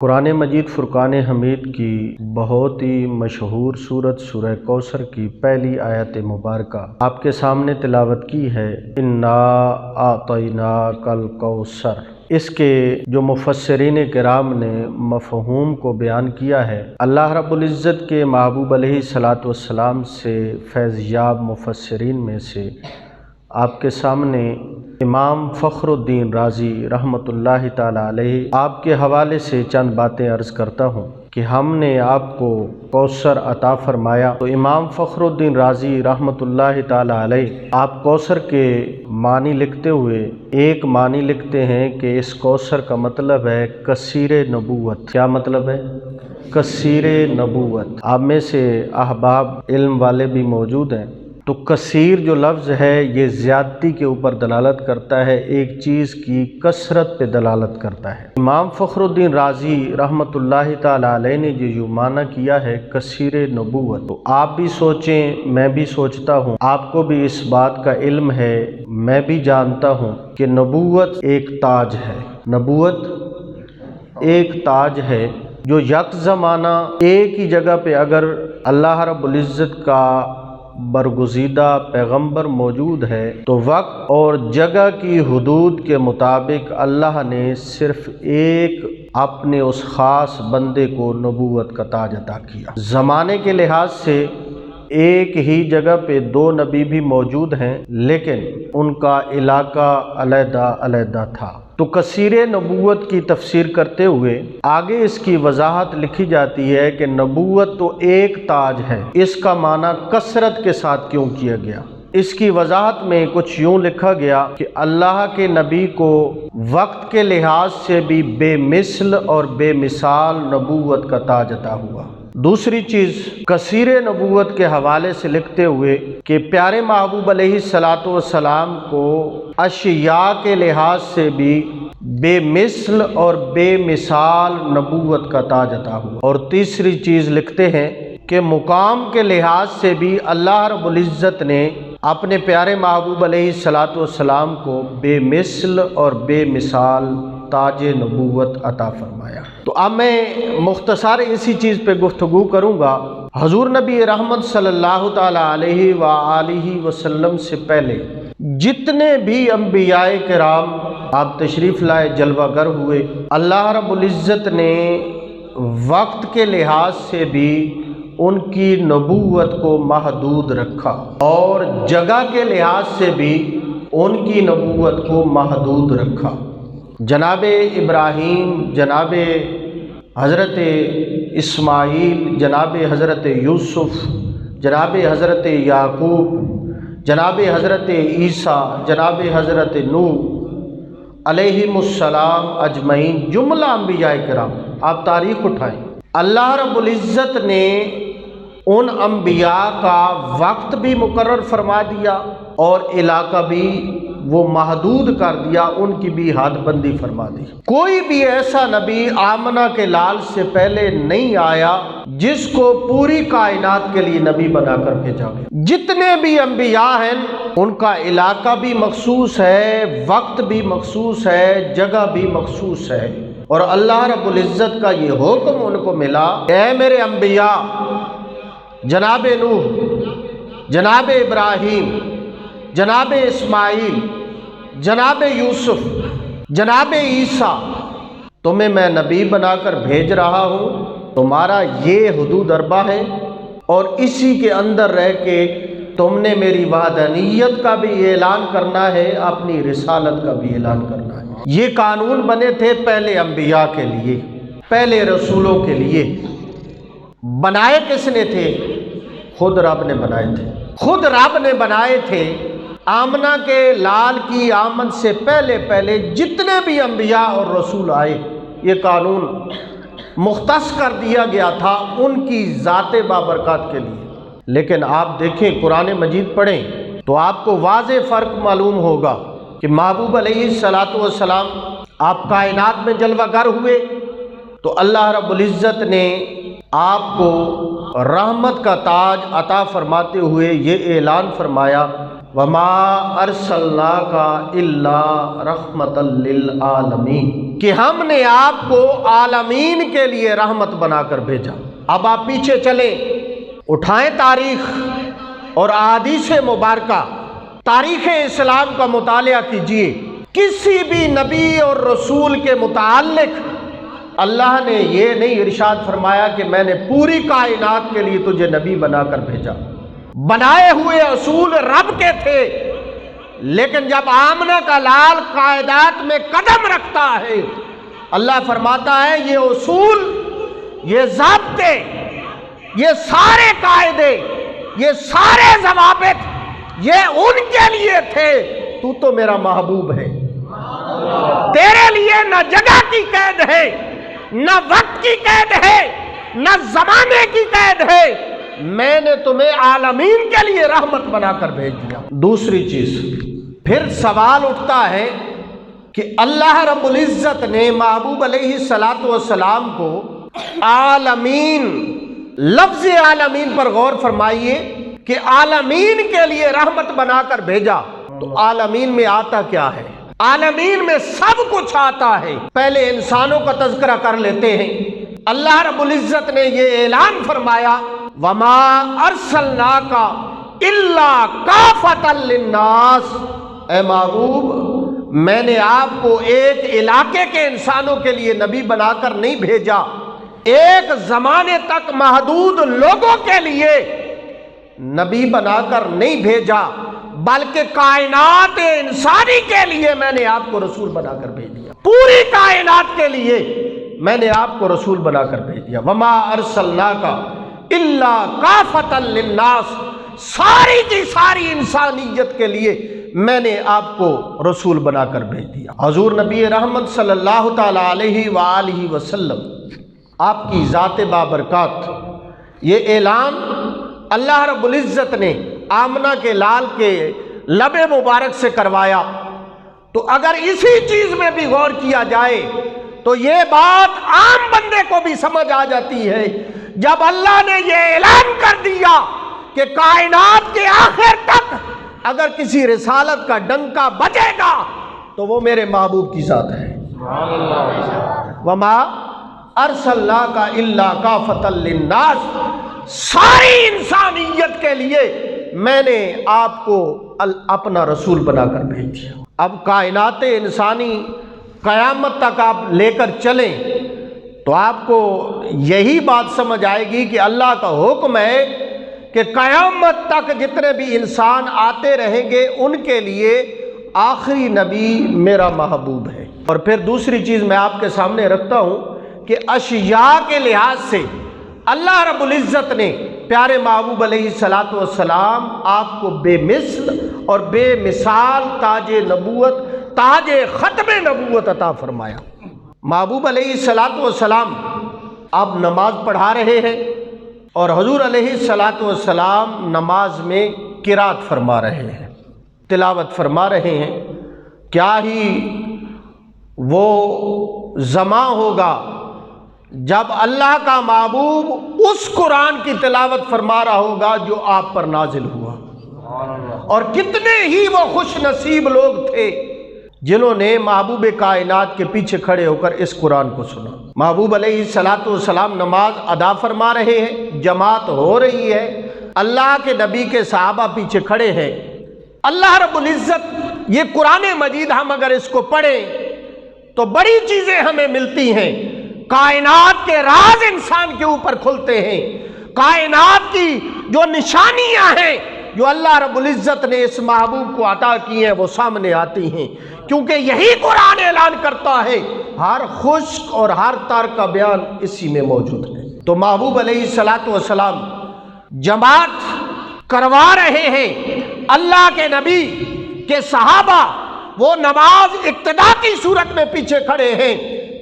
قرآن مجید فرقان حمید کی بہت ہی مشہور سورت سورہ کوثر کی پہلی آیت مبارکہ آپ کے سامنے تلاوت کی ہے۔ انا اعطیناک الکوثر۔ اس کے جو مفسرین کرام نے مفہوم کو بیان کیا ہے، اللہ رب العزت کے محبوب علیہ الصلاۃ والسلام سے فیض یاب مفسرین میں سے آپ کے سامنے امام فخر الدین رازی رحمۃ اللہ تعالی علیہ آپ کے حوالے سے چند باتیں عرض کرتا ہوں کہ ہم نے آپ کو کوثر عطا فرمایا۔ تو امام فخر الدین رازی رحمۃ اللہ تعالی علیہ آپ کوثر کے معنی لکھتے ہوئے ایک معنی لکھتے ہیں کہ اس کوثر کا مطلب ہے کثیر نبوت۔ کیا مطلب ہے؟ کثیر نبوت۔ آپ میں سے احباب علم والے بھی موجود ہیں، تو کثیر جو لفظ ہے یہ زیادتی کے اوپر دلالت کرتا ہے، ایک چیز کی کثرت پہ دلالت کرتا ہے۔ امام فخر الدین رازی رحمۃ اللہ تعالی علیہ نے جو معنی کیا ہے کثیر نبوت، تو آپ بھی سوچیں، میں بھی سوچتا ہوں، آپ کو بھی اس بات کا علم ہے، میں بھی جانتا ہوں کہ نبوت ایک تاج ہے۔ نبوت ایک تاج ہے جو یک زمانہ ایک ہی جگہ پہ اگر اللہ رب العزت کا برگزیدہ پیغمبر موجود ہے تو وقت اور جگہ کی حدود کے مطابق اللہ نے صرف ایک اپنے اس خاص بندے کو نبوت کا تاج عطا کیا۔ زمانے کے لحاظ سے ایک ہی جگہ پہ دو نبی بھی موجود ہیں، لیکن ان کا علاقہ علیحدہ علیحدہ تھا۔ تو کثیر نبوت کی تفسیر کرتے ہوئے آگے اس کی وضاحت لکھی جاتی ہے کہ نبوت تو ایک تاج ہے، اس کا معنی کثرت کے ساتھ کیوں کیا گیا؟ اس کی وضاحت میں کچھ یوں لکھا گیا کہ اللہ کے نبی کو وقت کے لحاظ سے بھی بے مثل اور بے مثال نبوت کا تاج عطا ہوا۔ دوسری چیز کثیر نبوت کے حوالے سے لکھتے ہوئے کہ پیارے محبوب علیہ الصلاۃ والسلام کو اشیاء کے لحاظ سے بھی بے مثل اور بے مثال نبوت کا تاج عطا ہوا۔ اور تیسری چیز لکھتے ہیں کہ مقام کے لحاظ سے بھی اللہ رب العزت نے اپنے پیارے محبوب علیہ الصلاۃ والسلام کو بے مثل اور بے مثال تاج نبوت عطا فرمایا۔ تو اب میں مختصر اسی چیز پہ گفتگو کروں گا۔ حضور نبی رحمت صلی اللہ تعالی علیہ وآلہ وسلم سے پہلے جتنے بھی انبیاء کرام آپ تشریف لائے جلوہ گر ہوئے، اللہ رب العزت نے وقت کے لحاظ سے بھی ان کی نبوت کو محدود رکھا اور جگہ کے لحاظ سے بھی ان کی نبوت کو محدود رکھا۔ جناب ابراہیم، جناب حضرت اسماعیل، جناب حضرت یوسف، جناب حضرت یعقوب، جناب حضرت عیسیٰ، جناب حضرت نوح علیہم السلام اجمعین، جملہ انبیاء کرام، آپ تاریخ اٹھائیں، اللہ رب العزت نے ان انبیاء کا وقت بھی مقرر فرما دیا اور علاقہ بھی وہ محدود کر دیا، ان کی بھی حد بندی فرما دی۔ کوئی بھی ایسا نبی آمنہ کے لال سے پہلے نہیں آیا جس کو پوری کائنات کے لیے نبی بنا کر بھیجا گیا۔ جتنے بھی انبیاء ہیں ان کا علاقہ بھی مخصوص ہے، وقت بھی مخصوص ہے، جگہ بھی مخصوص ہے، اور اللہ رب العزت کا یہ حکم ان کو ملا، اے میرے انبیاء، جناب نوح، جناب ابراہیم، جناب اسماعیل، جناب یوسف، جناب عیسیٰ، تمہیں میں نبی بنا کر بھیج رہا ہوں، تمہارا یہ حدود اربع ہے، اور اسی کے اندر رہ کے تم نے میری وحدانیت کا بھی اعلان کرنا ہے، اپنی رسالت کا بھی اعلان کرنا ہے۔ یہ قانون بنے تھے پہلے انبیاء کے لیے، پہلے رسولوں کے لیے۔ بنائے کس نے تھے؟ خود رب نے بنائے تھے، خود رب نے بنائے تھے۔ آمنہ کے لال کی آمد سے پہلے پہلے جتنے بھی انبیاء اور رسول آئے، یہ قانون مختص کر دیا گیا تھا ان کی ذات بابرکات کے لیے۔ لیکن آپ دیکھیں قرآن مجید پڑھیں تو آپ کو واضح فرق معلوم ہوگا کہ محبوب علیہ الصلاۃ والسلام آپ کائنات میں جلوہ گر ہوئے تو اللہ رب العزت نے آپ کو رحمت کا تاج عطا فرماتے ہوئے یہ اعلان فرمایا وما ارسلناک الا رحمۃ للعالمین، کہ ہم نے آپ کو عالمین کے لیے رحمت بنا کر بھیجا۔ اب آپ پیچھے چلیں، اٹھائیں تاریخ اور احادیث مبارکہ، تاریخ اسلام کا مطالعہ کیجئے۔ کسی بھی نبی اور رسول کے متعلق اللہ نے یہ نہیں ارشاد فرمایا کہ میں نے پوری کائنات کے لیے تجھے نبی بنا کر بھیجا۔ بنائے ہوئے اصول رب کے تھے، لیکن جب آمنہ کا لال قاعدات میں قدم رکھتا ہے، اللہ فرماتا ہے یہ اصول، یہ ضابطے، یہ سارے قاعدے، یہ سارے ضوابط یہ ان کے لیے تھے، تو میرا محبوب ہے، تیرے لیے نہ جگہ کی قید ہے، نہ وقت کی قید ہے، نہ زمانے کی قید ہے، میں نے تمہیں عالمین کے لیے رحمت بنا کر بھیج دیا۔ دوسری چیز، پھر سوال اٹھتا ہے کہ اللہ رب العزت نے محبوب علیہ السلام کو عالمین، لفظ عالمین پر غور فرمائیے کہ عالمین کے لیے رحمت بنا کر بھیجا، تو عالمین میں آتا کیا ہے؟ عالمین میں سب کچھ آتا ہے۔ پہلے انسانوں کا تذکرہ کر لیتے ہیں۔ اللہ رب العزت نے یہ اعلان فرمایا وما ارسلناک الا کافۃ للناس، اے محبوب میں نے آپ کو ایک علاقے کے انسانوں کے لیے نبی بنا کر نہیں بھیجا، ایک زمانے تک محدود لوگوں کے لیے نبی بنا کر نہیں بھیجا، بلکہ کائنات انسانی کے لیے میں نے آپ کو رسول بنا کر بھیج دیا، پوری کائنات کے لیے میں نے آپ کو رسول بنا کر بھیج دیا۔ وما ارسلناک الا کافۃ للناس، ساری کی ساری انسانیت کے لیے میں نے آپ کو رسول بنا کر بھیج دیا۔ حضور نبی رحمت صلی اللہ تعالی علیہ وآلہ وسلم، آپ کی ذات بابرکات، یہ اعلان اللہ رب العزت نے آمنہ کے لال کے لب مبارک سے کروایا، تو اگر اسی چیز میں بھی غور کیا جائے تو یہ بات عام بندے کو بھی سمجھ آ جاتی ہے۔ جب اللہ نے یہ اعلان کر دیا کہ کائنات کے آخر تک اگر کسی رسالت کا ڈنکا بجے گا تو وہ میرے محبوب کی ذات ہے۔ وما ارسلناک الا کافۃ للناس، ساری انسانیت کے لیے میں نے آپ کو اپنا رسول بنا کر بھیج دیا۔ اب کائنات انسانی قیامت تک آپ لے کر چلیں تو آپ کو یہی بات سمجھ آئے گی کہ اللہ کا حکم ہے کہ قیامت تک جتنے بھی انسان آتے رہیں گے ان کے لیے آخری نبی میرا محبوب ہے۔ اور پھر دوسری چیز میں آپ کے سامنے رکھتا ہوں کہ اشیاء کے لحاظ سے اللہ رب العزت نے پیارے محبوب علیہ السلام آپ کو بے مثل اور بے مثال تاج نبوت، تاج ختم نبوت عطا فرمایا۔ محبوب علیہ السلام آپ نماز پڑھا رہے ہیں اور حضور علیہ السلام نماز میں قرات فرما رہے ہیں، تلاوت فرما رہے ہیں۔ کیا ہی وہ زمان ہوگا جب اللہ کا محبوب اس قرآن کی تلاوت فرما رہا ہوگا جو آپ پر نازل ہوا، اور کتنے ہی وہ خوش نصیب لوگ تھے جنہوں نے محبوب کائنات کے پیچھے کھڑے ہو کر اس قرآن کو سنا۔ محبوب علیہ السلام نماز ادا فرما رہے ہیں، جماعت ہو رہی ہے، اللہ کے نبی کے صحابہ پیچھے کھڑے ہیں۔ اللہ رب العزت یہ قرآن مجید ہم اگر اس کو پڑھیں تو بڑی چیزیں ہمیں ملتی ہیں۔ کائنات کے راز انسان کے اوپر کھلتے ہیں، کائنات کی جو نشانیاں ہیں جو اللہ رب العزت نے اس محبوب کو عطا کی ہیں وہ سامنے آتی ہیں، کیونکہ یہی قرآن اعلان کرتا ہے ہر خشک اور ہر تر کا بیان اسی میں موجود ہے۔ تو محبوب علیہ السلام جماعت کروا رہے ہیں، اللہ کے نبی کے صحابہ وہ نماز اقتدا کی صورت میں پیچھے کھڑے ہیں،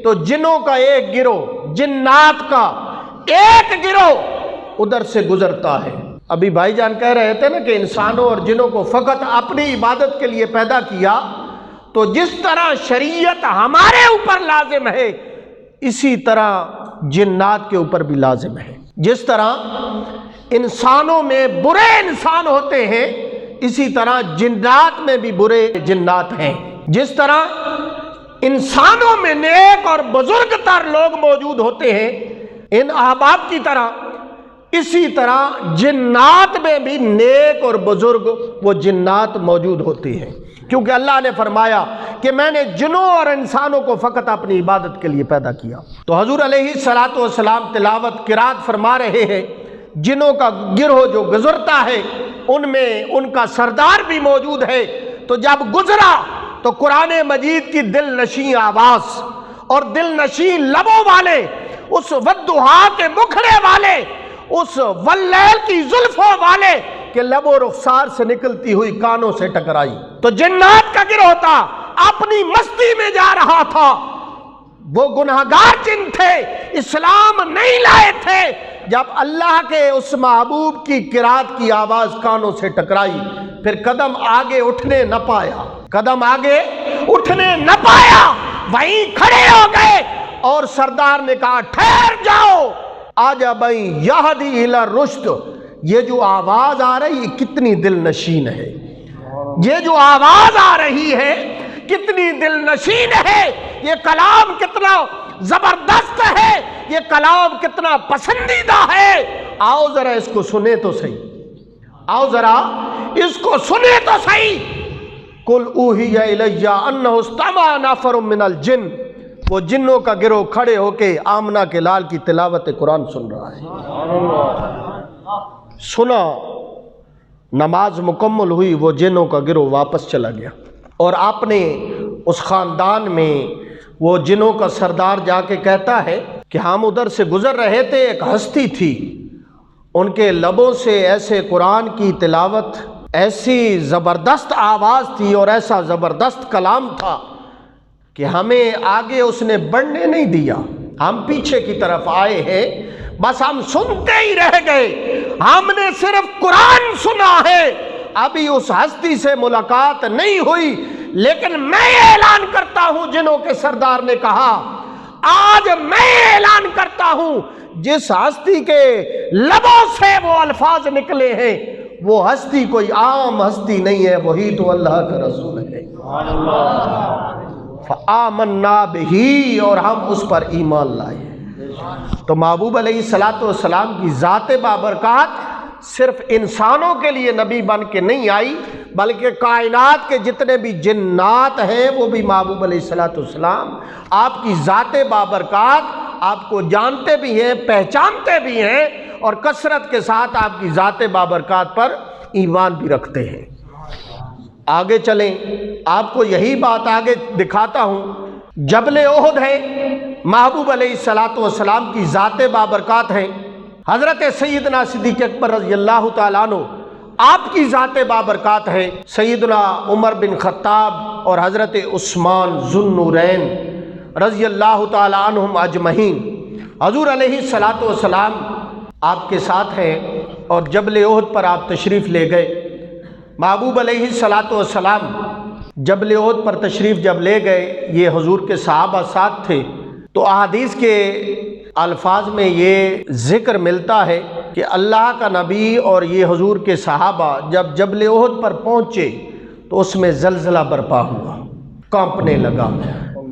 تو جنوں کا ایک گروہ، جنات کا ایک گروہ ادھر سے گزرتا ہے۔ ابھی بھائی جان کہہ رہے تھے نا کہ انسانوں اور جنوں کو فقط اپنی عبادت کے لیے پیدا کیا، تو جس طرح شریعت ہمارے اوپر لازم ہے اسی طرح جنات کے اوپر بھی لازم ہے۔ جس طرح انسانوں میں برے انسان ہوتے ہیں، اسی طرح جنات میں بھی برے جنات ہیں. جس طرح انسانوں میں نیک اور بزرگ تر لوگ موجود ہوتے ہیں ان احباب کی طرح، اسی طرح جنات میں بھی نیک اور بزرگ وہ جنات موجود ہوتے ہیں، کیونکہ اللہ نے فرمایا کہ میں نے جنوں اور انسانوں کو فقط اپنی عبادت کے لیے پیدا کیا. تو حضور علیہ الصلوۃ والسلام تلاوت قرات فرما رہے ہیں، جنوں کا گروہ جو گزرتا ہے ان میں ان کا سردار بھی موجود ہے. تو جب گزرا تو قرآن مجید کی دل نشین آواز اور دل نشین لبوں والے، اس والضحیٰ کے مکھڑے والے، اس واللیل کی زلفوں والے کہ لب و رخسار سے نکلتی ہوئی کانوں سے ٹکرائی. تو جنات کا گروہ تھا، اپنی مستی میں جا رہا تھا. وہ گناہگار جن تھے، اسلام نہیں لائے تھے. جب اللہ کے اس محبوب کی قرات کی آواز کانوں سے ٹکرائی، پھر قدم آگے اٹھنے نہ پایا، قدم آگے اٹھنے نہ پایا، وہیں کھڑے ہو گئے. اور سردار نے کہا ٹھہر جاؤ، آجا بھائی یہدی الی الرشد. یہ جو آواز آ رہی ہے کتنی دل نشین ہے، یہ جو آواز آ رہی ہے کتنی دل نشین ہے، یہ کلام کتنا زبردست ہے، یہ کلام کتنا پسندیدہ ہے. آؤ ذرا اس کو سنے تو صحیح، آؤ ذرا اس کو سنے تو صحیح. قل اوحی الی انہ استمع نفر من الجن. وہ جنوں کا گروہ کھڑے ہو کے آمنہ کے لال کی تلاوت قرآن سن رہا ہے. سنا، نماز مکمل ہوئی، وہ جنوں کا گروہ واپس چلا گیا. اور آپ نے اس خاندان میں وہ جنوں کا سردار جا کے کہتا ہے کہ ہم ادھر سے گزر رہے تھے، ایک ہستی تھی، ان کے لبوں سے ایسے قرآن کی تلاوت، ایسی زبردست آواز تھی اور ایسا زبردست کلام تھا کہ ہمیں آگے اس نے بڑھنے نہیں دیا. ہم پیچھے کی طرف آئے ہیں، بس ہم سنتے ہی رہ گئے، ہم نے صرف قرآن سنا ہے. ابھی اس ہستی سے ملاقات نہیں ہوئی، لیکن میں اعلان کرتا ہوں، جنوں کے سردار نے کہا آج میں اعلان کرتا ہوں، جس ہستی کے لبوں سے وہ الفاظ نکلے ہیں وہ ہستی کوئی عام ہستی نہیں ہے، وہی تو اللہ کا رسول ہے. فآمنا بہی، اور ہم اس پر ایمان لائے. تو محبوب علیہ الصلوۃ والسلام کی ذات بابرکات صرف انسانوں کے لیے نبی بن کے نہیں آئی، بلکہ کائنات کے جتنے بھی جنات ہیں وہ بھی محبوب علیہ الصلوۃ والسلام آپ کی ذات بابرکات آپ کو جانتے بھی ہیں، پہچانتے بھی ہیں، اور کثرت کے ساتھ آپ کی ذات بابرکات پر ایمان بھی رکھتے ہیں. آگے چلیں، آپ کو یہی بات آگے دکھاتا ہوں. جبل احد ہے، محبوب علیہ الصلوۃ والسلام کی ذات بابرکات ہیں. حضرت سیدنا صدیق اکبر رضی اللہ تعالیٰ عنہ آپ کی ذات بابرکات ہے. سیدنا عمر بن خطاب اور حضرت عثمان ذو النورین رضی اللہ تعالیٰ عنہم اجمعین. حضور علیہ الصلوۃ والسلام آپ کے ساتھ ہیں اور جبل احد پر آپ تشریف لے گئے. محبوب علیہ الصلوۃ والسلام جبل احد پر تشریف جب لے گئے، یہ حضور کے صحابہ ساتھ تھے. تو احادیث کے الفاظ میں یہ ذکر ملتا ہے کہ اللہ کا نبی اور یہ حضور کے صحابہ جب جبل احد پر پہنچے تو اس میں زلزلہ برپا ہوا، کانپنے لگا.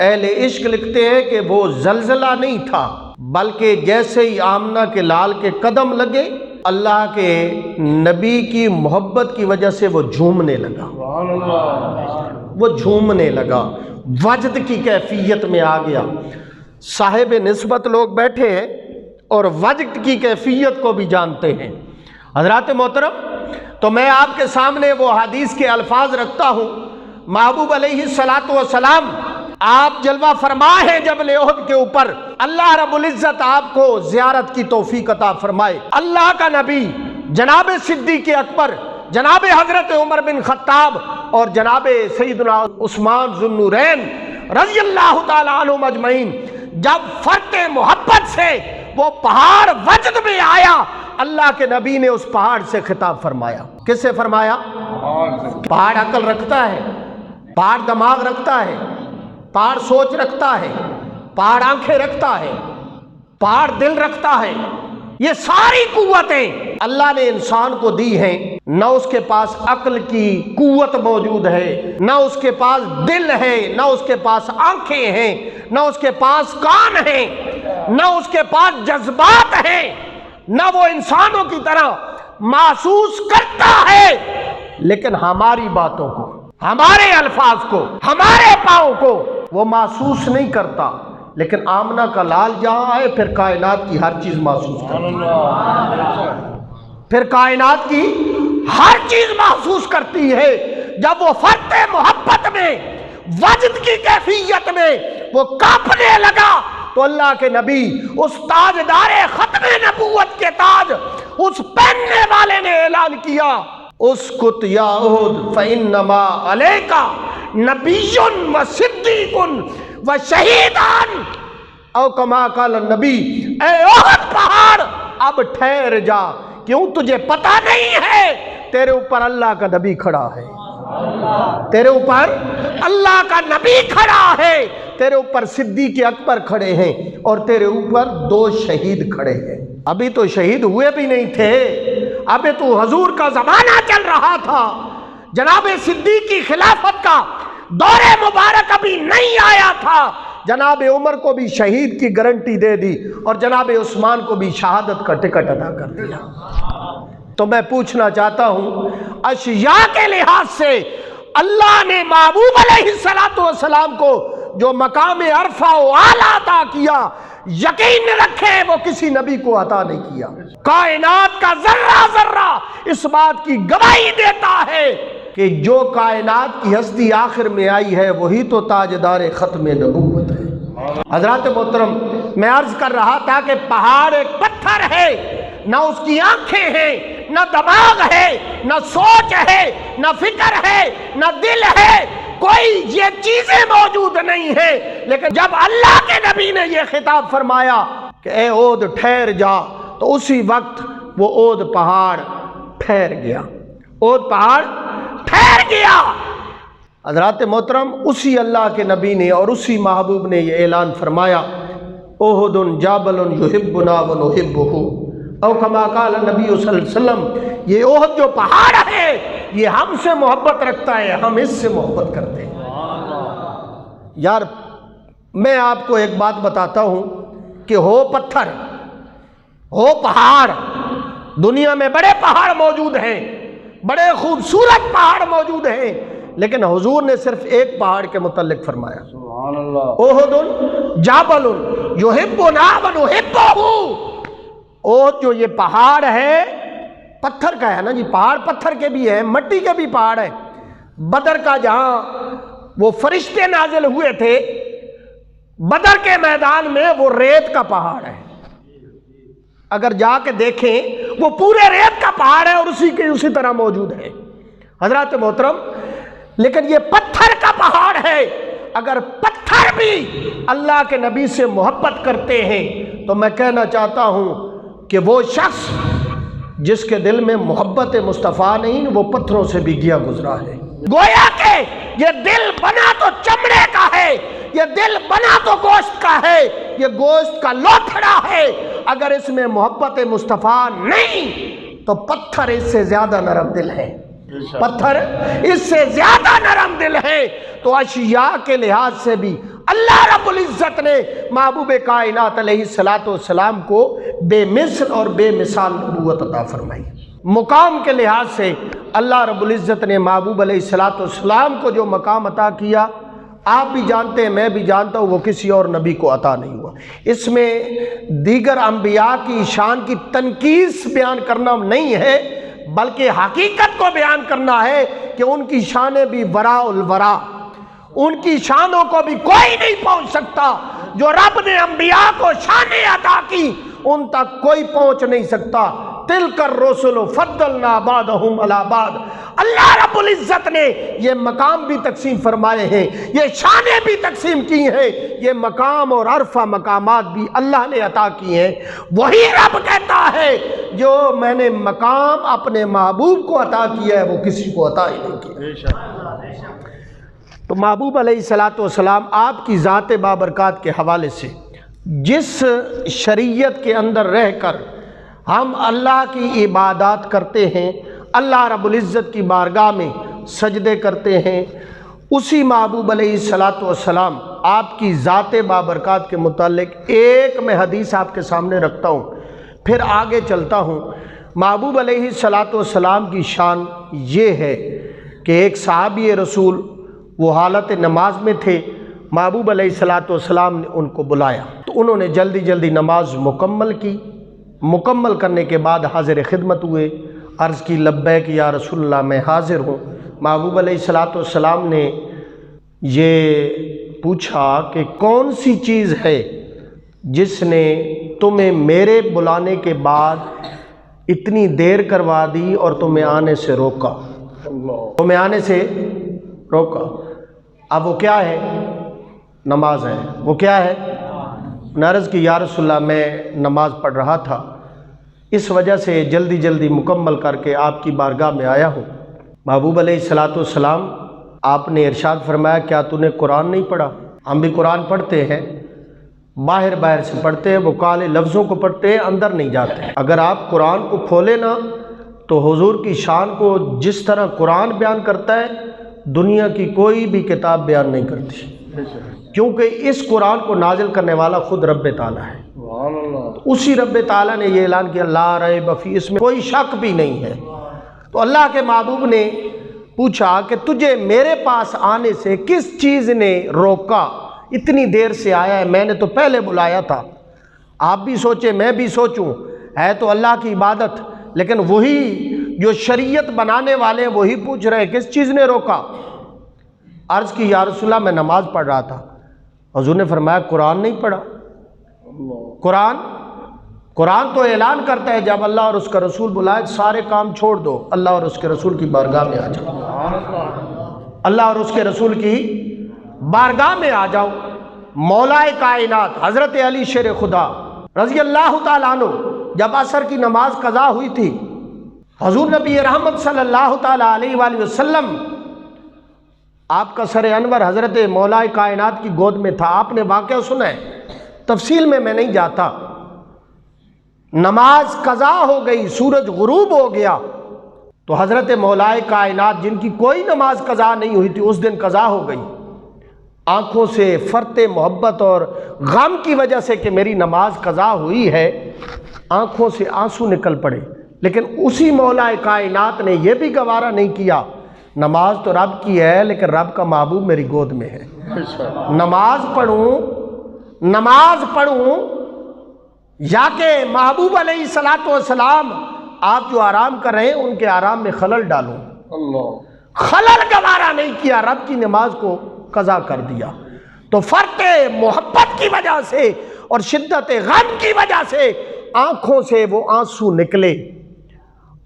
اہل عشق لکھتے ہیں کہ وہ زلزلہ نہیں تھا، بلکہ جیسے ہی آمنہ کے لال کے قدم لگے، اللہ کے نبی کی محبت کی وجہ سے وہ جھومنے لگا، وہ جھومنے لگا، وجد کی کیفیت میں آ گیا. صاحب نسبت لوگ بیٹھے ہیں اور وجد کی کیفیت کو بھی جانتے ہیں. حضرات محترم، تو میں آپ کے سامنے وہ حدیث کے الفاظ رکھتا ہوں. محبوب علیہ الصلوۃ والسلام آپ جلوہ فرما ہے جبل احد کے اوپر. اللہ رب العزت آپ کو زیارت کی توفیق عطا فرمائے. اللہ کا نبی جناب صدیق اکبر، جناب حضرت عمر بن خطاب اور جناب سیدنا عثمان ذو النورین رضی اللہ تعالیٰ عنہم اجمعین جب فرط محبت سے وہ پہاڑ وجد میں آیا، اللہ کے نبی نے اس پہاڑ سے خطاب فرمایا. کس سے فرمایا؟ پہاڑ عقل رکھتا ہے، پہاڑ دماغ رکھتا ہے، پہاڑ سوچ رکھتا ہے، پہاڑ آنکھیں رکھتا ہے، پہاڑ دل رکھتا ہے، یہ ساری قوتیں اللہ نے انسان کو دی ہیں، نہ اس کے پاس عقل کی قوت موجود ہے، نہ اس کے پاس دل ہے، نہ اس کے پاس آنکھیں ہیں، نہ اس کے پاس کان ہیں، نہ اس کے پاس جذبات ہیں، نہ وہ انسانوں کی طرح محسوس کرتا ہے، لیکن ہماری باتوں کو، ہمارے الفاظ کو، ہمارے پاؤں کو وہ محسوس نہیں کرتا، لیکن آمنہ کا لال جہاں ہے پھر کائنات کی ہر چیز محسوس کرتی ہے، پھر کائنات کی ہر چیز محسوس کرتی ہے۔ جب وہ فرط محبت میں، وجد کی کیفیت میں وہ کانپنے لگا تو اللہ کے نبی، اس تاجدار ختم نبوت کے تاج، اس پہننے والے نے اعلان کیا، اسکت یا احد فانما علیک نبی و صدیق و شہیدان، او کما قال النبی، اے احد پہاڑ اب ٹھہر جا، کیوں تجھے پتہ نہیں ہے تیرے اوپر اللہ کا نبی کھڑا ہے، تیرے اوپر اللہ کا نبی کھڑا ہے، تیرے اوپر صدیق اکبر کھڑے ہیں، اور تیرے اوپر 2 شہید کھڑے ہیں۔ ابھی تو شہید ہوئے بھی نہیں تھے، ابھی تو حضور کا زمانہ چل رہا تھا، جناب صدیق کی خلافت کا دور مبارک ابھی نہیں آیا تھا، جناب عمر کو بھی شہید کی گارنٹی دے دی اور جناب عثمان کو بھی شہادت کا ٹکٹ عطا کر دیا۔ تو میں پوچھنا چاہتا ہوں، اشیاء کے لحاظ سے اللہ نے محبوب علیہ السلام کو جو مقام عرفہ و اعلیٰ عطا کیا، یقین رکھے وہ کسی نبی کو عطا نہیں کیا۔ کائنات کا ذرہ ذرہ اس بات کی گواہی دیتا ہے کہ جو کائنات کی ہستی آخر میں آئی ہے وہی تو تاجدار ختم نبوت ہے۔ حضرات محترم، میں عرض کر رہا تھا کہ پہاڑ ایک پتھر ہے، نہ اس کی آنکھیں ہیں، نہ دماغ ہے، نہ سوچ ہے، نہ فکر ہے، نہ دل ہے، کوئی یہ چیزیں موجود نہیں ہیں، لیکن جب اللہ کے نبی نے یہ خطاب فرمایا کہ اے عود ٹھہر جا، تو اسی وقت وہ عود پہاڑ ٹھہر گیا، عود پہاڑ ٹھہر گیا۔ حضرات محترم، اسی اللہ کے نبی نے اور اسی محبوب نے یہ اعلان فرمایا، احد جبل یحبنا ونحبہ، او کما قال نبی صلی اللہ علیہ وسلم، یہ احد جو پہاڑ ہے یہ ہم سے محبت رکھتا ہے، ہم اس سے محبت کرتے ہیں۔ یار میں آپ کو ایک بات بتاتا ہوں کہ ہو پتھر، ہو پہاڑ، دنیا میں بڑے پہاڑ موجود ہیں، بڑے خوبصورت پہاڑ موجود ہیں، لیکن حضور نے صرف ایک پہاڑ کے متعلق فرمایا، سبحان اللہ، احد جبل یحبنا ونحبہ۔ احد جو یہ پہاڑ ہے پتھر کا ہے نا جی، پہاڑ پتھر کے بھی ہیں، مٹی کے بھی پہاڑ ہیں۔ بدر کا جہاں وہ فرشتے نازل ہوئے تھے، بدر کے میدان میں وہ ریت کا پہاڑ ہے، اگر جا کے دیکھیں وہ پورے ریت کا پہاڑ ہے اور اسی طرح موجود ہے۔ حضرات محترم، لیکن یہ پتھر کا پہاڑ ہے، اگر پتھر بھی اللہ کے نبی سے محبت کرتے ہیں تو میں کہنا چاہتا ہوں کہ وہ شخص جس کے دل میں محبت مصطفیٰ نہیں، وہ پتھروں سے بھی گیا گزرا ہے۔ گویا کہ یہ دل بنا تو چمڑے کا ہے، یہ دل بنا تو گوشت کا ہے، یہ گوشت کا لوتھڑا ہے، اگر اس میں محبت مصطفیٰ نہیں تو پتھر اس سے زیادہ نرم دل ہے، پتھر اس سے زیادہ نرم دل ہے۔ تو اشیاء کے لحاظ سے بھی اللہ رب العزت نے محبوب کائنات علیہ السلام کو بے مثل اور بے مثال نبوت عطا فرمائی۔ مقام کے لحاظ سے اللہ رب العزت نے محبوب علیہ السلام کو جو مقام عطا کیا، آپ بھی جانتے ہیں، میں بھی جانتا ہوں، وہ کسی اور نبی کو عطا نہیں ہوا۔ اس میں دیگر انبیاء کی شان کی تنقیص بیان کرنا نہیں ہے، بلکہ حقیقت کو بیان کرنا ہے کہ ان کی شانیں بھی وراء الورا، ان کی شانوں کو بھی کوئی نہیں پہنچ سکتا، جو رب نے انبیاء کو شانیں عطا کی ان تک کوئی پہنچ نہیں سکتا۔ تلک الرسل فضلنا بعضهم علی بعض، اللہ رب العزت نے یہ مقام بھی تقسیم فرمائے ہیں، یہ شانیں بھی تقسیم کی ہیں، یہ مقام اور عرفہ مقامات بھی اللہ نے عطا کی ہیں۔ وہی رب کہتا ہے جو میں نے مقام اپنے محبوب کو عطا کیا ہے وہ کسی کو عطا ہی نہیں کیا۔ تو محبوب علیہ السلام آپ کی ذات بابرکات کے حوالے سے جس شریعت کے اندر رہ کر ہم اللہ کی عبادات کرتے ہیں، اللہ رب العزت کی بارگاہ میں سجدے کرتے ہیں، اسی محبوب علیہ الصلاۃ والسلام آپ کی ذات بابرکات کے متعلق ایک میں حدیث آپ کے سامنے رکھتا ہوں، پھر آگے چلتا ہوں۔ محبوب علیہ الصلاۃ والسلام کی شان یہ ہے کہ ایک صحابی رسول وہ حالت نماز میں تھے، محبوب علیہ الصلاۃ والسلام نے ان کو بلایا تو انہوں نے جلدی جلدی نماز مکمل کی، مکمل کرنے کے بعد حاضر خدمت ہوئے، عرض کی لبیک یا رسول اللہ میں حاضر ہوں۔ محبوب علیہ الصلاۃ والسلام نے یہ پوچھا کہ کون سی چیز ہے جس نے تمہیں میرے بلانے کے بعد اتنی دیر کروا دی اور تمہیں آنے سے روکا، تمہیں آنے سے روکا؟ اب وہ کیا ہے؟ نماز ہے۔ وہ کیا ہے؟ عرض کی یا رسول اللہ میں نماز پڑھ رہا تھا، اس وجہ سے جلدی جلدی مکمل کر کے آپ کی بارگاہ میں آیا ہوں۔ محبوب علیہ الصلاۃ والسلام آپ نے ارشاد فرمایا کیا تو نے قرآن نہیں پڑھا؟ ہم بھی قرآن پڑھتے ہیں، باہر باہر سے پڑھتے ہیں، وہ کالے لفظوں کو پڑھتے ہیں، اندر نہیں جاتے ہیں۔ اگر آپ قرآن کو کھولے نا تو حضور کی شان کو جس طرح قرآن بیان کرتا ہے دنیا کی کوئی بھی کتاب بیان نہیں کرتی، کیونکہ اس قرآن کو نازل کرنے والا خود رب تعالیٰ ہے۔ اسی رب تعالیٰ نے یہ اعلان کیا لا ریب فیہ، اس میں کوئی شک بھی نہیں ہے۔ تو اللہ کے محبوب نے پوچھا کہ تجھے میرے پاس آنے سے کس چیز نے روکا؟ اتنی دیر سے آیا ہے، میں نے تو پہلے بلایا تھا۔ آپ بھی سوچیں، میں بھی سوچوں، ہے تو اللہ کی عبادت، لیکن وہی جو شریعت بنانے والے ہیں وہی پوچھ رہے ہیں کس چیز نے روکا؟ عرض کی یا رسول اللہ میں نماز پڑھ رہا تھا۔ حضور نے فرمایا قرآن نہیں پڑھا؟ قرآن تو اعلان کرتا ہے جب اللہ اور اس کا رسول بلائے سارے کام چھوڑ دو، اللہ اور اس کے رسول کی بارگاہ میں آ جاؤ، اللہ اور اس کے رسول کی بارگاہ میں آ جاؤ۔ مولا کائنات حضرت علی شیر خدا رضی اللہ تعالیٰ عنہ جب عصر کی نماز قضا ہوئی تھی، حضور نبی رحمت صلی اللہ تعالیٰ علیہ وآلہ وسلم آپ کا سر انور حضرت مولا کائنات کی گود میں تھا۔ آپ نے واقعہ سنا ہے، تفصیل میں نہیں جاتا۔ نماز قضا ہو گئی، سورج غروب ہو گیا تو حضرت مولا کائنات جن کی کوئی نماز قضا نہیں ہوئی تھی اس دن قضا ہو گئی، آنکھوں سے فرط محبت اور غم کی وجہ سے کہ میری نماز قضا ہوئی ہے آنکھوں سے آنسو نکل پڑے، لیکن اسی مولا کائنات نے یہ بھی گوارا نہیں کیا نماز تو رب کی ہے لیکن رب کا محبوب میری گود میں ہے، نماز پڑھوں یا کہ محبوب علیہ الصلاۃ والسلام آپ جو آرام کر رہے ہیں ان کے آرام میں خلل ڈالوں؟ خلل گوارا نہیں کیا، رب کی نماز کو قضا کر دیا۔ تو فرط محبت کی وجہ سے اور شدت غم کی وجہ سے آنکھوں سے وہ آنسو نکلے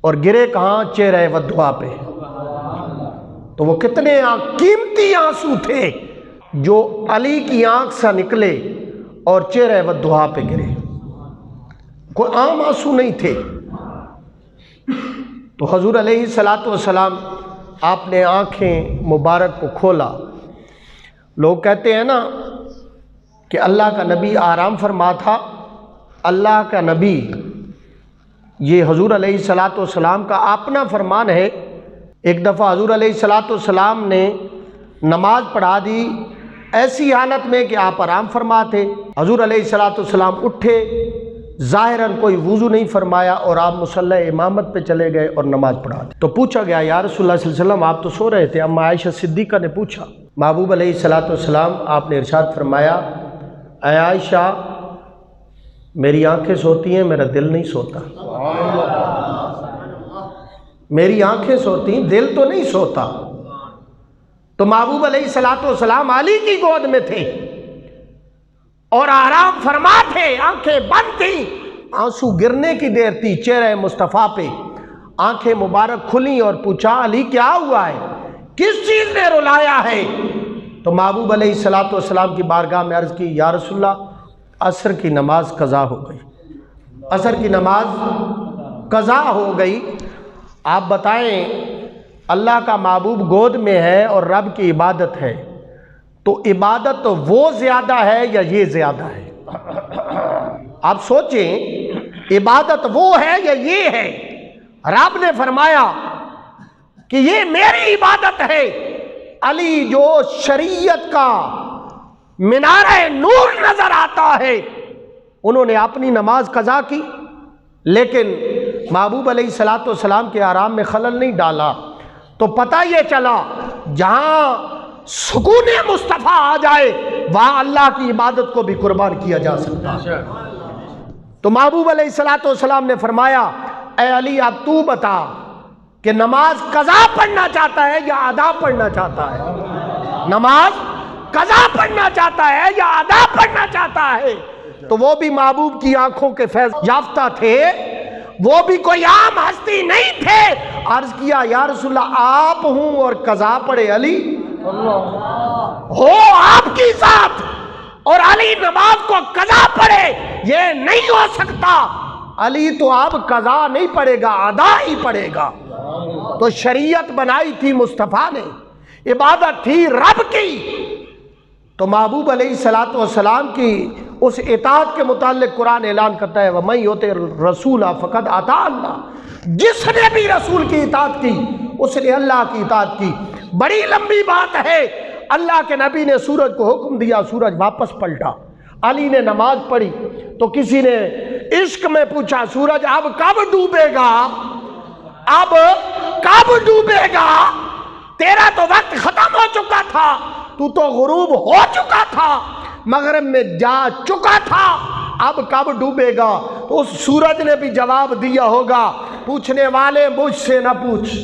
اور گرے کہاں؟ چہرہ ودعا پہ۔ تو وہ کتنے قیمتی آنسو تھے جو علی کی آنکھ سے نکلے اور چہرہ ودعا پہ گرے، کوئی عام آنسو نہیں تھے۔ تو حضور علیہ الصلاۃ والسلام آپ نے آنکھیں مبارک کو کھولا۔ لوگ کہتے ہیں نا کہ اللہ کا نبی آرام فرما تھا، اللہ کا نبی، یہ حضور علیہ الصلاۃ والسلام کا اپنا فرمان ہے۔ ایک دفعہ حضور علیہ الصلاۃ والسلام نے نماز پڑھا دی ایسی حالت میں کہ آپ آرام فرما تھے۔ حضور علیہ الصلاۃ والسلام اٹھے، ظاہراً کوئی وضو نہیں فرمایا اور آپ مصلی امامت پہ چلے گئے اور نماز پڑھا دی۔ تو پوچھا گیا یا رسول اللہ صلی اللہ علیہ وسلم آپ تو سو رہے تھے؟ اما عائشہ صدیقہ نے پوچھا۔ محبوب علیہ الصلاۃ والسلام آپ نے ارشاد فرمایا اے عائشہ میری آنکھیں سوتی ہیں، میرا دل نہیں سوتا۔ میری آنکھیں سوتی ہیں، دل تو نہیں سوتا۔ تو محبوب علیہ الصلاۃ والسلام علی کی گود میں تھے اور آرام فرما تھے، آنکھیں بند تھیں، آنسو گرنے کی دیر تھی چہرہ مصطفیٰ پہ، آنکھیں مبارک کھلیں اور پوچھا علی کیا ہوا ہے، کس چیز نے رلایا ہے؟ تو محبوب علیہ الصلاۃ والسلام کی بارگاہ میں عرض کی یا رسول اللہ عصر کی نماز قضا ہو گئی، عصر کی نماز قضا ہو گئی۔ آپ بتائیں اللہ کا محبوب گود میں ہے اور رب کی عبادت ہے، تو عبادت تو وہ زیادہ ہے یا یہ زیادہ ہے؟ آپ سوچیں عبادت وہ ہے یا یہ ہے؟ رب نے فرمایا کہ یہ میری عبادت ہے۔ علی جو شریعت کا مینارہ نور نظر آتا ہے، انہوں نے اپنی نماز قضا کی، لیکن محبوب علیہ الصلوۃ والسلام کے آرام میں خلل نہیں ڈالا۔ تو پتہ یہ چلا جہاں سکون مصطفیٰ آ جائے وہاں اللہ کی عبادت کو بھی قربان کیا جا سکتا ہے۔ تو محبوب علیہ الصلوۃ والسلام نے فرمایا اے علی اب تو بتا کہ نماز قضا پڑھنا چاہتا ہے یا ادا پڑھنا چاہتا ہے؟ نماز قضا پڑھنا چاہتا ہے یا ادا پڑھنا چاہتا ہے؟ تو وہ بھی محبوب کی آنکھوں کے فیض یافتہ تھے، وہ بھی کوئی عام ہستی نہیں تھے۔ عرض کیا یا رسول اللہ آپ ہوں اور قضا پڑھے علی؟ ہو آپ کی ذات اور علی نماز کو قضا پڑھے، یہ نہیں ہو سکتا۔ علی تو آپ قضا نہیں پڑھے گا، ادا ہی پڑھے گا۔ تو شریعت بنائی تھی مصطفیٰ نے، عبادت تھی رب کی۔ تو محبوب علیہ الصلوۃ والسلام کی اس اطاعت کے متعلق قرآن اعلان کرتا ہے وَمَن يُطِعِ الرَّسُولَ فَقَدْ أَطَاعَ اللَّهَ، جس نے بھی رسول کی اطاعت کی اس نے اللہ کی اطاعت کی۔ بڑی لمبی بات ہے، اللہ کے نبی نے سورج کو حکم دیا، سورج واپس پلٹا۔ علی نے نماز پڑھی تو کسی نے عشق میں پوچھا سورج اب کب ڈوبے گا؟ اب کب ڈوبے گا؟ تیرا تو وقت ختم ہو چکا تھا، تو غروب ہو چکا تھا، مغرب میں جا چکا تھا، اب کب ڈوبے گا؟ تو اس سورج نے بھی جواب دیا ہوگا پوچھنے والے مجھ سے نہ پوچھ،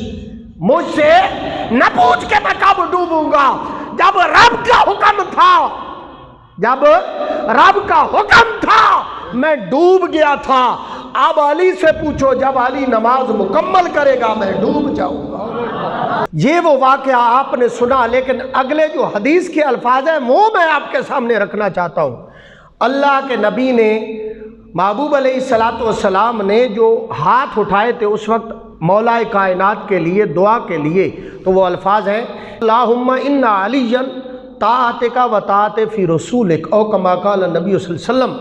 مجھ سے نہ پوچھ کہ میں کب ڈوبوں گا۔ جب رب کا حکم تھا، جب رب کا حکم تھا میں ڈوب گیا تھا، اب علی سے پوچھو جب علی نماز مکمل کرے گا میں ڈوب جاؤں گا۔ یہ وہ واقعہ آپ نے سنا، لیکن اگلے جو حدیث کے الفاظ ہیں وہ میں آپ کے سامنے رکھنا چاہتا ہوں۔ اللہ کے نبی نے محبوب علیہ الصلوۃ والسلام نے جو ہاتھ اٹھائے تھے اس وقت مولا کائنات کے لیے دعا کے لیے، تو وہ الفاظ ہیں اللہم ان علی طاعتک و طاعت فی رسولک او کما قال النبی صلی اللہ علیہ وسلم،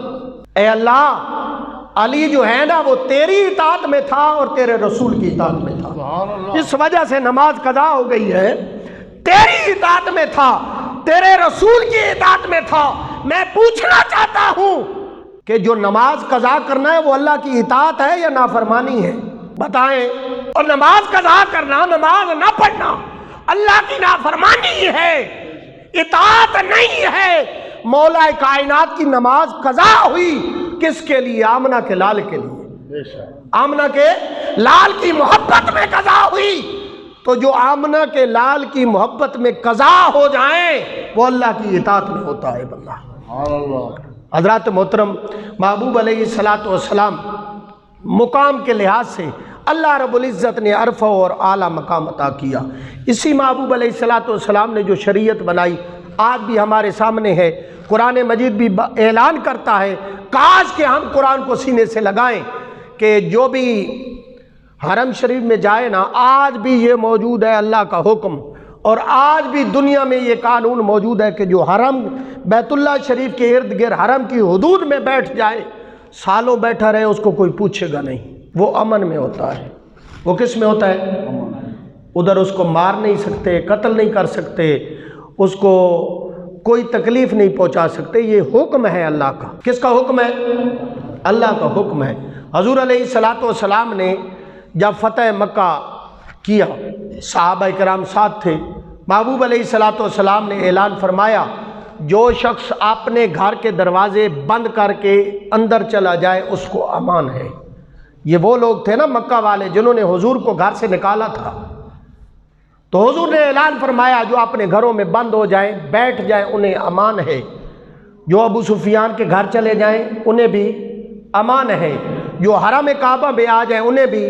اے اللہ علی جو ہے نا وہ تیری اطاعت میں تھا اور تیرے رسول کی اطاعت میں تھا، اس وجہ سے نماز قضا ہو گئی ہے۔ تیری اطاعت میں تھا، تیرے رسول کی اطاعت میں تھا۔ میں پوچھنا چاہتا ہوں کہ جو نماز قضا کرنا ہے وہ اللہ کی اطاعت ہے یا نافرمانی ہے؟ بتائیں۔ اور نماز قضا کرنا، نماز نہ پڑھنا اللہ کی نافرمانی ہے، اطاعت نہیں ہے۔ مولا کائنات کی نماز قضا ہوئی کس کے لیے؟ آمنہ کے لال کے لیے، آمنہ کے لال کی محبت میں قضا ہوئی۔ تو جو آمنہ کے لال کی محبت میں قضا ہو جائیں وہ اللہ کی اطاعت میں ہوتا ہے بندہ۔ حضرات محترم، محبوب علیہ الصلوۃ والسلام مقام کے لحاظ سے اللہ رب العزت نے عرفہ اور اعلیٰ مقام عطا کیا۔ اسی محبوب علیہ الصلوۃ والسلام نے جو شریعت بنائی آج بھی ہمارے سامنے ہے، قرآن مجید بھی اعلان کرتا ہے، کاش کہ ہم قرآن کو سینے سے لگائیں کہ جو بھی حرم شریف میں جائے نا، آج بھی یہ موجود ہے اللہ کا حکم، اور آج بھی دنیا میں یہ قانون موجود ہے کہ جو حرم بیت اللہ شریف کے ارد گرد حرم کی حدود میں بیٹھ جائے، سالوں بیٹھا رہے، اس کو کوئی پوچھے گا نہیں، وہ امن میں ہوتا ہے۔ وہ کس میں ہوتا ہے؟ ادھر اس کو مار نہیں سکتے، قتل نہیں کر سکتے، اس کو کوئی تکلیف نہیں پہنچا سکتے۔ یہ حکم ہے اللہ کا۔ کس کا حکم ہے؟ اللہ کا حکم ہے۔ حضور علیہ الصلوۃ والسلام نے جب فتح مکہ کیا، صحابہ کرام ساتھ تھے، محبوب علیہ الصلوۃ والسلام نے اعلان فرمایا جو شخص اپنے گھر کے دروازے بند کر کے اندر چلا جائے اس کو امان ہے۔ یہ وہ لوگ تھے نا مکہ والے جنہوں نے حضور کو گھر سے نکالا تھا، تو حضور نے اعلان فرمایا جو اپنے گھروں میں بند ہو جائیں، بیٹھ جائیں، انہیں امان ہے۔ جو ابو سفیان کے گھر چلے جائیں انہیں بھی امان ہے، جو حرم کعبہ میں آ جائیں انہیں بھی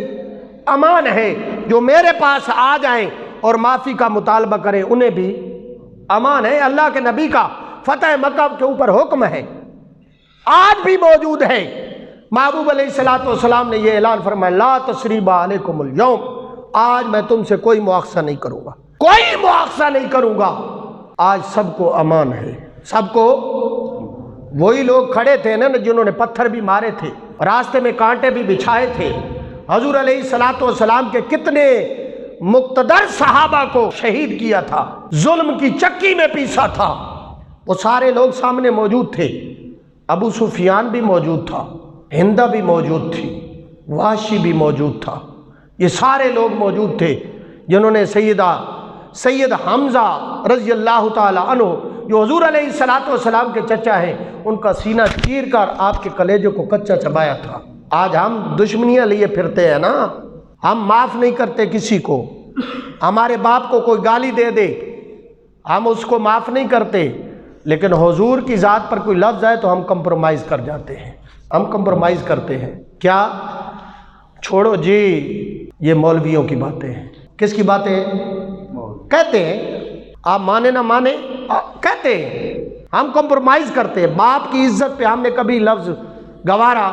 امان ہے، جو میرے پاس آ جائیں اور معافی کا مطالبہ کریں انہیں بھی امان ہے۔ اللہ کے نبی کا فتح مکہ کے اوپر حکم ہے، آج بھی موجود ہے۔ محبوب علیہ الصلوۃ والسلام نے یہ اعلان فرمایا لا تثریب علیکم اليوم، آج میں تم سے کوئی مواخذہ نہیں کروں گا، کوئی مواخذہ نہیں کروں گا، آج سب کو امان ہے، سب کو وہی لوگ کھڑے تھے نا جنہوں نے پتھر بھی مارے تھے، راستے میں کانٹے بھی بچھائے تھے، حضور علیہ الصلوۃ والسلام کے کتنے مقتدر صحابہ کو شہید کیا تھا، ظلم کی چکی میں پیسا تھا، وہ سارے لوگ سامنے موجود تھے۔ ابو سفیان بھی موجود تھا، ہندہ بھی موجود تھی، وحشی بھی موجود تھا، یہ سارے لوگ موجود تھے جنہوں نے سید حمزہ رضی اللہ تعالی عنہ جو حضور علیہ الصلوۃ والسلام کے چچا ہیں، ان کا سینہ چیر کر آپ کے کلیجوں کو کچا چبایا تھا۔ آج ہم دشمنیاں لیے پھرتے ہیں نا، ہم معاف نہیں کرتے کسی کو، ہمارے باپ کو کوئی گالی دے دے ہم اس کو معاف نہیں کرتے، لیکن حضور کی ذات پر کوئی لفظ آئے تو ہم کمپرومائز کر جاتے ہیں، ہم کمپرومائز کرتے ہیں۔ کیا چھوڑو جی، یہ مولویوں کی باتیں ہیں۔ کس کی باتیں کہتے ہیں؟ آپ مانے نہ مانے کہتے ہیں، ہم کمپرومائز کرتے ہیں۔ باپ کی عزت پہ ہم نے کبھی لفظ گوارا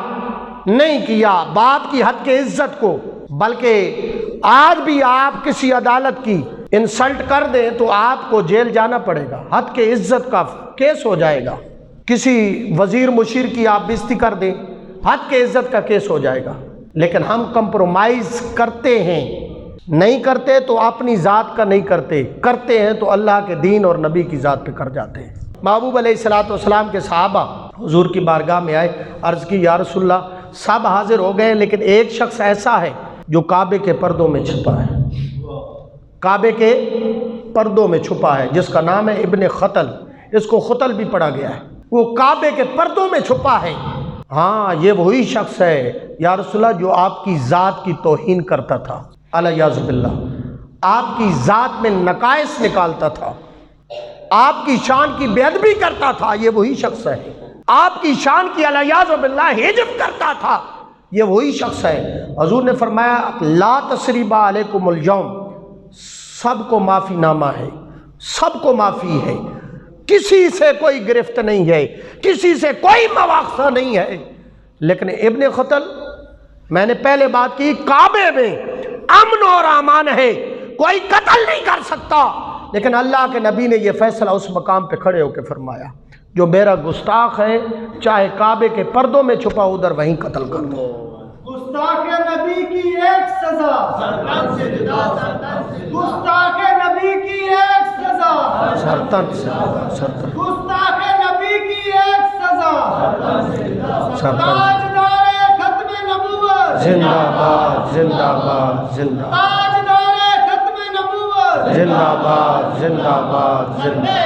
نہیں کیا، باپ کی حد کے عزت کو، بلکہ آج بھی آپ کسی عدالت کی انسلٹ کر دیں تو آپ کو جیل جانا پڑے گا، حد کے عزت کا کیس ہو جائے گا۔ کسی وزیر مشیر کی آپ بےزتی کر دیں، حد کے عزت کا کیس ہو جائے گا۔ لیکن ہم کمپرومائز کرتے ہیں، نہیں کرتے تو اپنی ذات کا نہیں کرتے، کرتے ہیں تو اللہ کے دین اور نبی کی ذات پہ کر جاتے ہیں۔ محبوب علیہ الصلوۃ والسلام کے صحابہ حضور کی بارگاہ میں آئے، عرض کی یا رسول اللہ، سب حاضر ہو گئے لیکن ایک شخص ایسا ہے جو کعبے کے پردوں میں چھپا ہے، کعبے کے پردوں میں چھپا ہے، جس کا نام ہے ابن خطل، اس کو خطل بھی پڑھا گیا ہے، وہ کعبے کے پردوں میں چھپا ہے۔ ہاں یہ وہی شخص ہے یا رسول اللہ جو آپ کی ذات کی توہین کرتا تھا، الیاذ باللہ، آپ کی ذات میں نقائص نکالتا تھا، آپ کی شان کی بے ادبی کرتا تھا، یہ وہی شخص ہے۔ آپ کی شان کی الیاذ باللہ ہجب کرتا تھا، یہ وہی شخص ہے۔ حضور نے فرمایا لا تثریب علیکم اليوم، سب کو معافی نامہ ہے، سب کو معافی ہے، کسی سے کوئی گرفت نہیں ہے، کسی سے کوئی مواخذہ نہیں ہے۔ لیکن ابن خطل، میں نے پہلے بات کی، کعبے میں امن اور امان ہے، کوئی قتل نہیں کر سکتا، لیکن اللہ کے نبی نے یہ فیصلہ اس مقام پہ کھڑے ہو کے فرمایا جو میرا گستاخ ہے چاہے کعبے کے پردوں میں چھپا ادھر وہیں قتل کر دو۔ گستاخ نبی کی ایک سزا، گستاخ نبی کی ایک سزا، سرطن سرطن گستاخ نبی کی ایک سزا، سرطن تاجدار ختم نبوت، زندہ باد زندہ باد زندہ تاجدار ختم نبوت، زندہ باد زندہ باد زندہ۔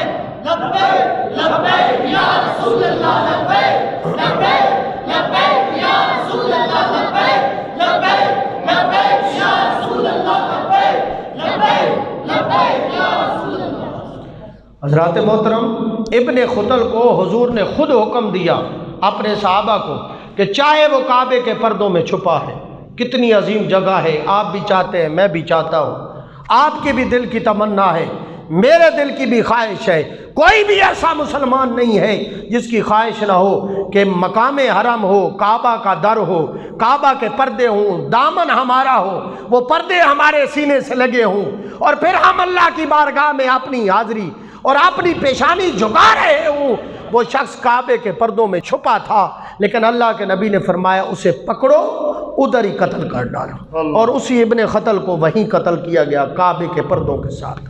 لبیک لبیک یا رسول اللہ، لبیک لبیک لبیک یا رسول اللہ، لبیک لبیک لبیک یا رسول اللہ، لبیک لبیک لبیک یا رسول اللہ۔ حضرات محترم، ابن خطل کو حضور نے خود حکم دیا اپنے صحابہ کو کہ چاہے وہ کعبے کے پردوں میں چھپا ہے، کتنی عظیم جگہ ہے، آپ بھی چاہتے ہیں، میں بھی چاہتا ہوں، آپ کے بھی دل کی تمنا ہے، میرے دل کی بھی خواہش ہے، کوئی بھی ایسا مسلمان نہیں ہے جس کی خواہش نہ ہو کہ مقام حرم ہو، کعبہ کا در ہو، کعبہ کے پردے ہوں، دامن ہمارا ہو، وہ پردے ہمارے سینے سے لگے ہوں، اور پھر ہم اللہ کی بارگاہ میں اپنی حاضری اور اپنی پیشانی جھکا رہے ہوں۔ وہ شخص کعبے کے پردوں میں چھپا تھا، لیکن اللہ کے نبی نے فرمایا اسے پکڑو، ادھر ہی قتل کر ڈالو، اور اسی ابن خطل کو وہیں قتل کیا گیا کعبے کے پردوں کے ساتھ۔